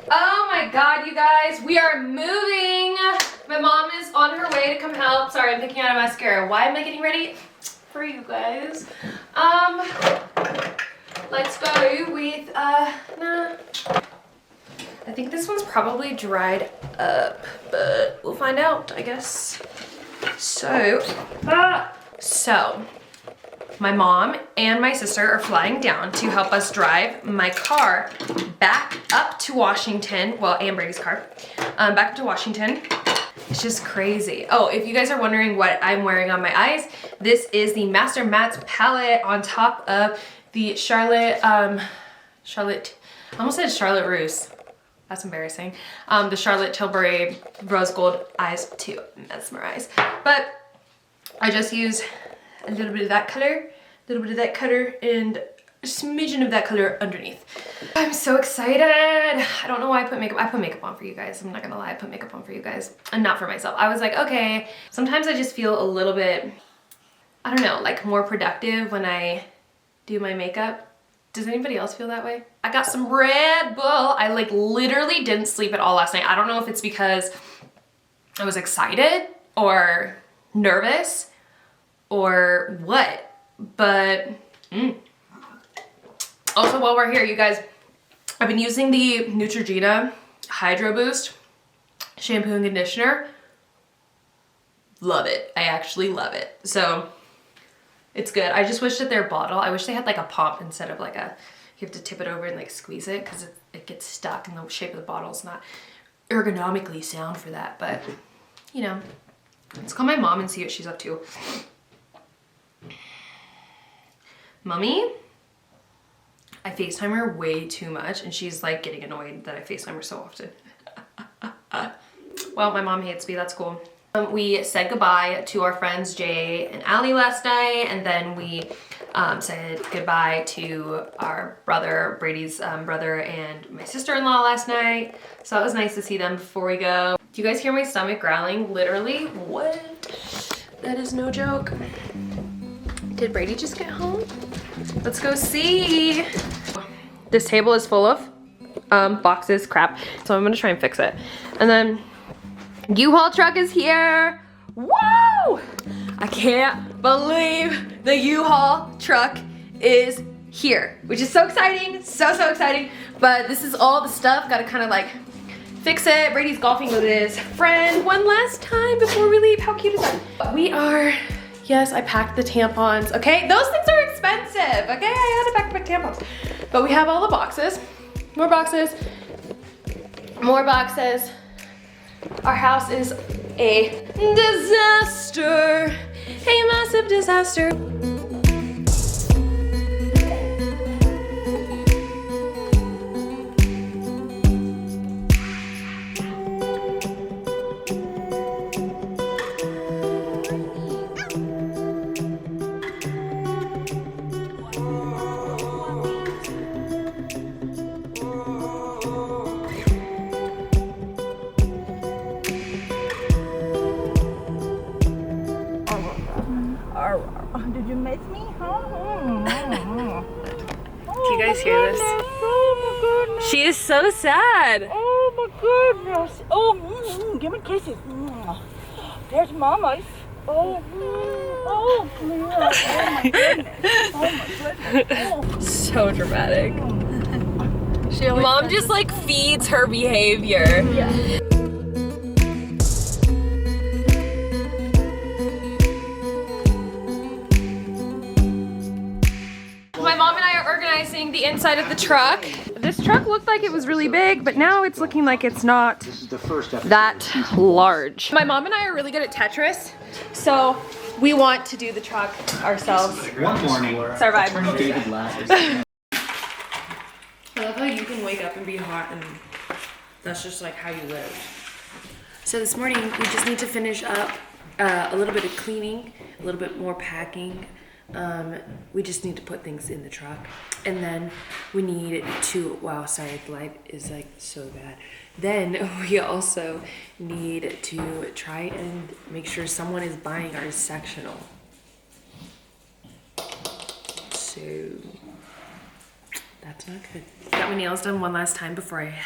Oh my god, you guys, we are moving. My mom is on her way to come help. Sorry, I'm picking out a mascara. Why am I getting ready for you guys? Let's go with, nah. I think this one's probably dried up, but we'll find out, I guess. So, my mom and my sister are flying down to help us drive my car back up to Washington. Well, and Brady's car, back up to Washington. It's just crazy. Oh, if you guys are wondering what I'm wearing on my eyes, this is the Master Mattes palette on top of the Charlotte, I almost said Charlotte Russe. That's embarrassing. The Charlotte Tilbury Rose Gold eyes to mesmerize. But I just use a little bit of that color, and a smidgen of that color underneath. I'm so excited. I don't know why I put makeup. I put makeup on for you guys. I'm not gonna lie, I put makeup on for you guys and not for myself. I was like, okay, sometimes I just feel a little bit, I don't know, like more productive when I do my makeup. Does anybody else feel that way? I got some Red Bull. I like literally didn't sleep at all last night. I don't know if it's because I was excited or nervous or what, but also while we're here, you guys, I've been using the Neutrogena Hydro Boost shampoo and conditioner. Love it. I actually love it. So it's good. I just wish that their bottle, I wish they had like a pump instead of like a, you have to tip it over and like squeeze it because it gets stuck and the shape of the bottle is not ergonomically sound for that. But you know, let's call my mom and see what she's up to. Mommy? I FaceTime her way too much and she's like getting annoyed that I FaceTime her so often. Well, my mom hates me, that's cool. We said goodbye to our friends Jay and Allie last night, and then we said goodbye to our brother, Brady's brother, and my sister-in-law last night. So it was nice to see them before we go. Do you guys hear my stomach growling? Literally, what? That is no joke. Did Brady just get home? Let's go see. This table is full of boxes, crap. So I'm gonna try and fix it. And then U-Haul truck is here. Woo! I can't believe the U-Haul truck is here, which is so exciting, so exciting. But this is all the stuff, gotta kind of like fix it. Brady's golfing with his friend one last time before we leave. How cute is that? We are, yes, I packed the tampons, okay? Those things are expensive, okay? I had to pack tampons. But we have all the boxes, more boxes, more boxes. Our house is a disaster, a massive disaster. Did you miss me? Do you guys hear this? Oh my goodness. She is so sad. Oh my goodness. Oh, give me kisses. There's Mama's. Oh, oh, my goodness. Oh my goodness. So dramatic. Mom just like feeds her behavior. Yeah. The inside of the truck. This truck looked like it was really big, but now it's looking like it's not that large. My mom and I are really good at Tetris, so we want to do the truck ourselves. One morning, survive. David laughed. I love how you can wake up and be hot and that's just like how you live. So this morning we just need to finish up a little bit of cleaning, a little bit more packing. We just need to put things in the truck, and then we need to, wow, sorry, the light is like so bad. Then we also need to try and make sure someone is buying our sectional. So that's not good. Got my nails done one last time before I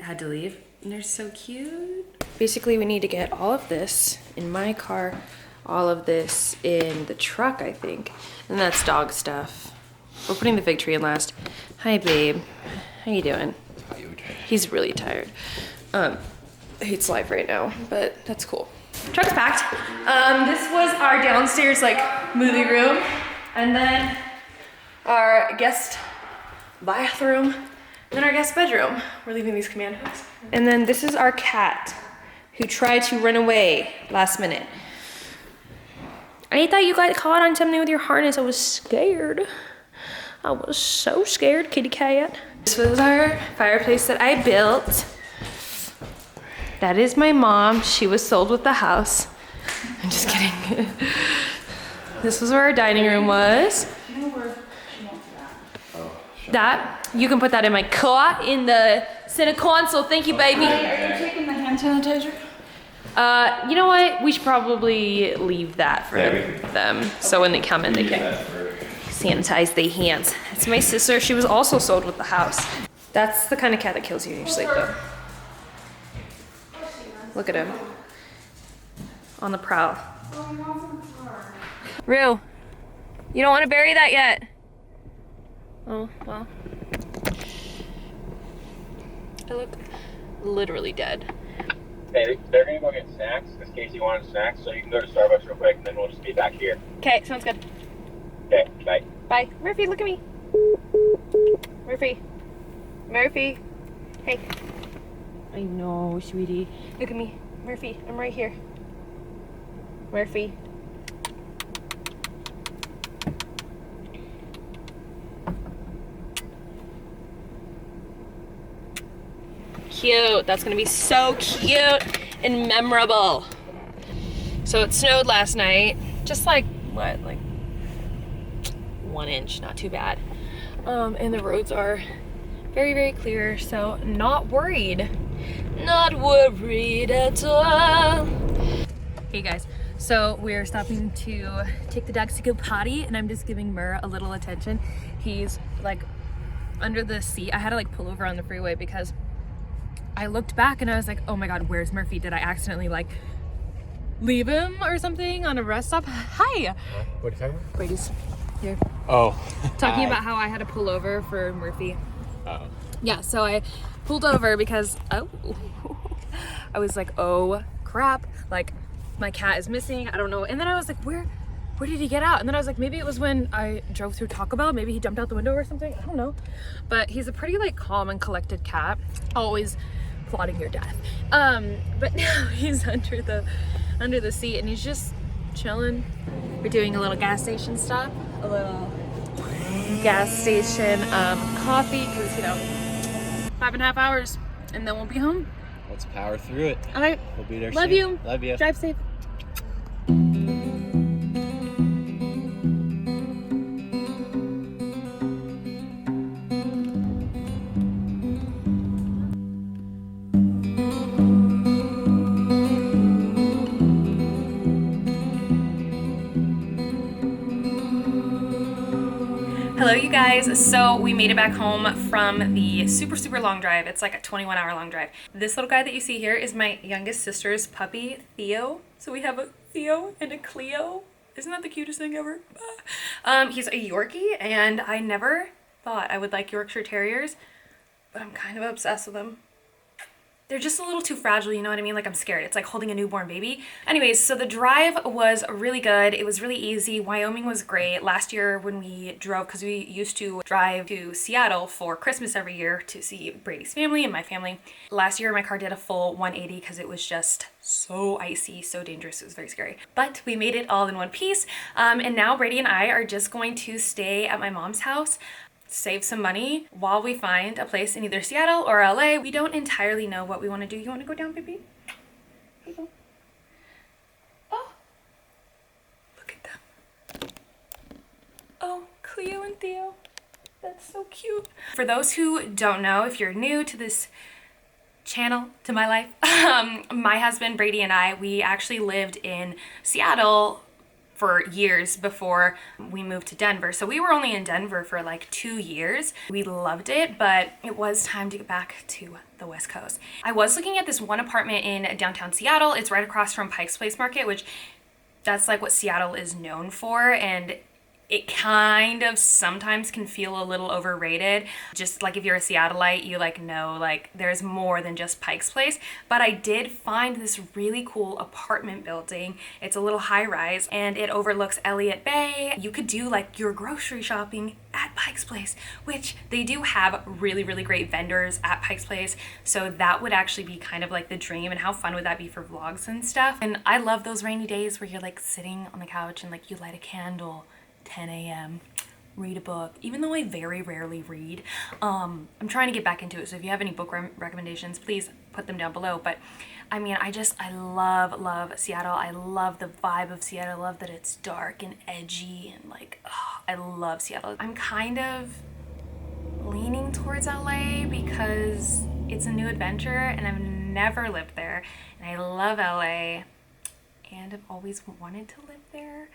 had to leave. And they're so cute. Basically, we need to get all of this in my car, all of this in the truck, I think. And that's dog stuff. We're putting the fig tree in last. Hi, babe. How you doing? Tired. He's really tired. Hates life right now, but that's cool. Truck's packed. This was our downstairs like movie room, and then our guest bathroom, and then our guest bedroom. We're leaving these command hooks. And then this is our cat who tried to run away last minute. I thought you got caught on something with your harness. I was scared. I was so scared, kitty cat. This was our fireplace that I built. That is my mom. She was sold with the house. I'm just kidding. This was where our dining room was. That, you can put that in my car in the center console. Thank you, baby. Are you taking the hand sanitizer? You know what? We should probably leave that for them. So when they come in, they can sanitize their hands. It's my sister. She was also sold with the house. That's the kind of cat that kills you in your sleep, though. Look at him. On the prowl. Rue, you don't want to bury that yet. Oh, well. I look literally dead. Hey, they're gonna go get snacks, because Casey wanted snacks, so you can go to Starbucks real quick, and then we'll just be back here. Okay, sounds good. Okay, bye. Bye. Murphy, look at me. Murphy. Murphy. Hey. I know, sweetie. Look at me. Murphy, I'm right here. Murphy. Cute. That's gonna be so cute and memorable. So it snowed last night. Just like, what, like 1 inch, not too bad. And the roads are very, very clear, so not worried. Not worried at all. Hey guys, so we're stopping to take the dogs to go potty, and I'm just giving Mur a little attention. He's like under the seat. I had to like pull over on the freeway because I looked back and I was like, oh my God, where's Murphy? Did I accidentally like leave him or something on a rest stop? Hi. What are you talking about? Brady's here. Oh. Talking about how I had to pull over for Murphy. Oh. Yeah, so I pulled over because, I was like, oh crap, like my cat is missing, I don't know. And then I was like, where did he get out? And then I was like, maybe it was when I drove through Taco Bell, maybe he jumped out the window or something, I don't know. But he's a pretty like calm and collected cat, always plotting your death. But now he's under the seat and he's just chilling. We're doing a little gas station stop, a little gas station coffee, because you know, 5.5 hours and then we'll be home. Let's power through it. All right. We'll be there Love soon. you. Love you. Drive safe. Hello you guys, so we made it back home from the super long drive. It's like a 21-hour long drive. This little guy that you see here is my youngest sister's puppy, Theo. So we have a Theo and a Cleo. Isn't that the cutest thing ever? He's a Yorkie, and I never thought I would like Yorkshire Terriers, but I'm kind of obsessed with them. They're just a little too fragile, you know what I mean? Like I'm scared. It's like holding a newborn baby. Anyways, so the drive was really good. It was really easy. Wyoming was great. Last year when we drove, because we used to drive to Seattle for Christmas every year to see Brady's family and my family. Last year my car did a full 180 because it was just so icy, so dangerous. It was very scary. But we made it all in one piece. And now Brady and I are just going to stay at my mom's house, save some money while we find a place in either Seattle or LA. We don't entirely know what we want to do. You want to go down, baby? Here you go. Oh, look at them. Oh, Cleo and Theo. That's so cute. For those who don't know, if you're new to this channel, to my life, my husband Brady and I, we actually lived in Seattle for years before we moved to Denver. So we were only in Denver for like 2 years. We loved it, but it was time to get back to the West Coast. I was looking at this one apartment in downtown Seattle. It's right across from Pike's Place Market, which that's like what Seattle is known for, and it kind of sometimes can feel a little overrated. Just like if you're a Seattleite, you like know like there's more than just Pike's Place. But I did find this really cool apartment building. It's a little high rise and it overlooks Elliott Bay. You could do like your grocery shopping at Pike's Place, which they do have really, really great vendors at Pike's Place. So that would actually be kind of like the dream. And how fun would that be for vlogs and stuff? And I love those rainy days where you're like sitting on the couch and like you light a candle, 10 a.m. read a book, even though I very rarely read. I'm trying to get back into it, so if you have any book recommendations, please put them down below. But I mean, I love Seattle. I love the vibe of Seattle. I love that it's dark and edgy and like, oh, I love Seattle. I'm kind of leaning towards LA because it's a new adventure and I've never lived there, and I love LA and I've always wanted to live there.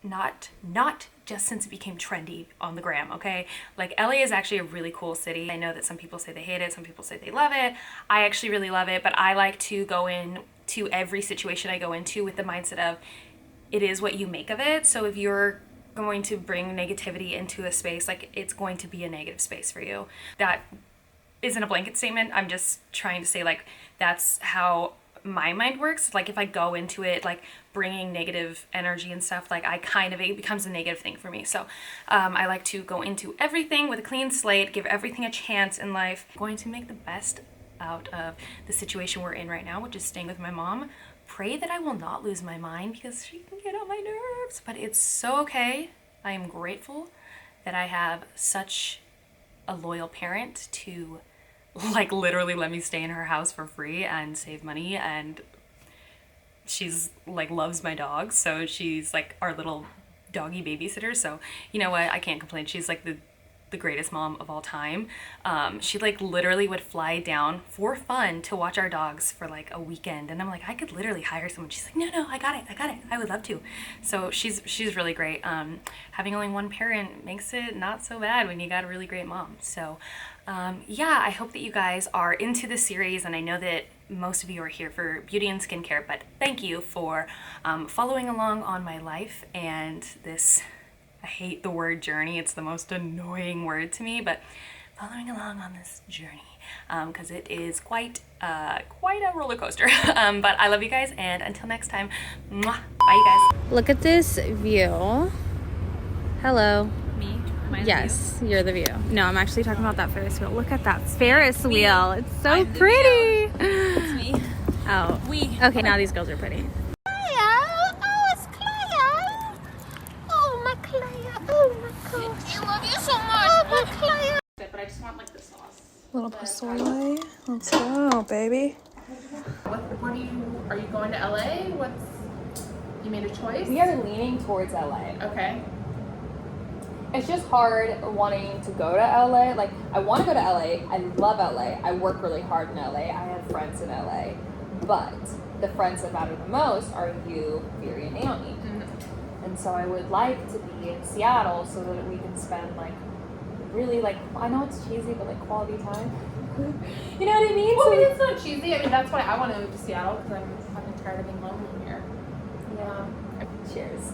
Not just since it became trendy on the gram, okay? Like LA is actually a really cool city. I know that some people say they hate it, some people say they love it. I actually really love it, but I like to go into every situation I go into with the mindset of it is what you make of it. So if you're going to bring negativity into a space, like it's going to be a negative space for you. That isn't a blanket statement. I'm just trying to say like that's how my mind works. Like if I go into it like bringing negative energy and stuff, like I kind of, it becomes a negative thing for me. So I like to go into everything with a clean slate, give everything a chance in life. I'm going to make the best out of the situation we're in right now, which is staying with my mom. Pray that I will not lose my mind because she can get on my nerves, but it's so okay. I am grateful that I have such a loyal parent to like literally let me stay in her house for free and save money, and she's like loves my dogs, so she's like our little doggy babysitter. So you know what, I can't complain. She's like the greatest mom of all time. She like literally would fly down for fun to watch our dogs for like a weekend, and I'm like, I could literally hire someone. She's like, no, I got it, I would love to. So she's really great. Having only one parent makes it not so bad when you got a really great mom. So yeah, I hope that you guys are into this series, and I know that most of you are here for beauty and skincare, but thank you for following along on my life and this, I hate the word journey, it's the most annoying word to me, but following along on this journey because it is quite a roller coaster. But I love you guys, and until next time, mwah, bye you guys. Look at this view. Hello. Me? Yes, you're the view. No, I'm actually talking about that Ferris wheel. Look at that Ferris wheel. It's so pretty. It's me. Oh. We. Okay, now these girls are pretty. Oh, it's Cleo. Oh, my Cleo. Oh, my gosh. I love you so much. Oh, my Cleo. But I just want like the sauce. Little pozole. Let's go, baby. What are you going to LA? You made a choice? We are leaning towards LA. Okay. It's just hard wanting to go to LA. Like, I want to go to LA. I love LA. I work really hard in LA. I have friends in LA. But the friends that matter the most are you, Fury, and Naomi. Mm-hmm. And so I would like to be in Seattle so that we can spend, like, really, like, I know it's cheesy, but, like, quality time. You know what I mean? Well, So I mean, it's not cheesy. I mean, that's why I want to move to Seattle, because I'm tired of being lonely here. yeah. Cheers.